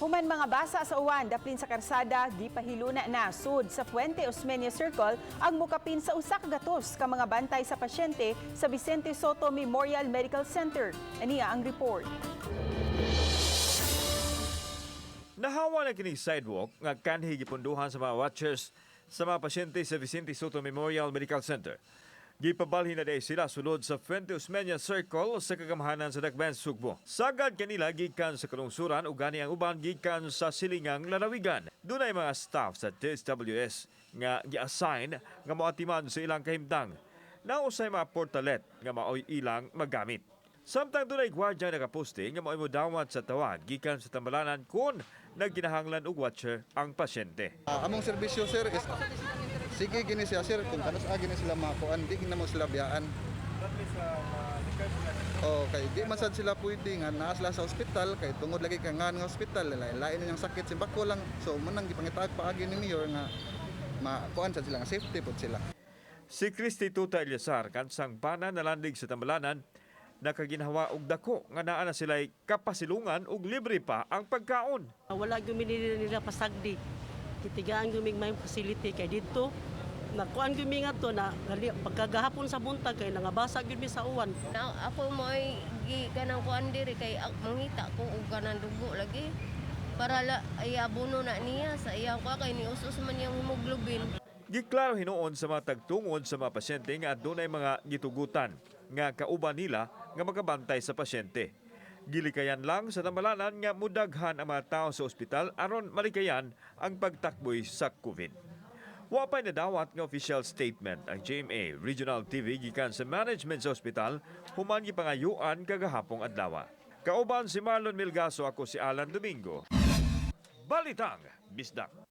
Human mga basa sa uwan, daplin sa karsada, gipahiluna na sud sa Fuente Osmeña Circle ang mukapin sa usa ka gatos ka mga bantay sa pasyente sa Vicente Soto Memorial Medical Center. Aniya ang report. Nahawa na kining sidewalk nga kanhi gipunduhan sa mga watchers sa mga pasyente sa Vicente Soto Memorial Medical Center. Gipabalhin na day sila sulod sa Fuente Osmeña Circle sa kagamahanan sa Dakbayan, Sugbo. Sagad kanila gikan sa kalungsuran ug gani ang uban gikan sa silingang lalawigan. Dunay mga staff sa DSWS nga gi-assign nga moatiman sa ilang kahimtang. Nausay mga portalet nga maoy ilang magamit. Samtang dunay gwardiya nakaposte nga maoy modawat sa tawag gikan sa tambalanan kun nagkinahanglan og watcher ang pasyente. Among serbisyo sir is sige gini siya sir kung kanos gini sila makuan di na mo sila biyaan. Okay, di man sad sila pwede nga naa sila sa ospital kay tungod lagi ka nga ospital lain niyang sakit simbako lang so manang gipangitag paagi ni mayor nga makuan sad sila nga safety pud sila. Si Christy Tuta Eliasar kansang bana nalandig sa tambalanan nakaginhawa og dako nga naa na sila'y kapasilungan ug libre pa ang pagkaon. Wala gumini nila pasagdi. Kitigaan guming may facility kay dito. Nakuan gumi nga to na pagkagahapon sa buntag kay nangabasa gyud mi sa uwan. Ako mo'y kanang kuan diri kay mangita ko og kanang dugo lagi. Para iabuno na niya sa iyang kwa kay niusos man yung hemoglobin. Giklaro hinuon sa mga tagtungod sa mga pasyente nga adunay mga gitugutan nga kauban nila nga magabantay sa pasyente. Gilikayan lang sa tambalanan nga mudaghan ang mga tao sa ospital aron malikayan ang pagtakboy sa COVID. Wa pay nadawat nga official statement ang GMA Regional TV gikan sa management sa ospital human gipangayuan kagahapong adlaw. Kauban si Marlon Milgaso, ako si Alan Domingo. Balitang Bisdak.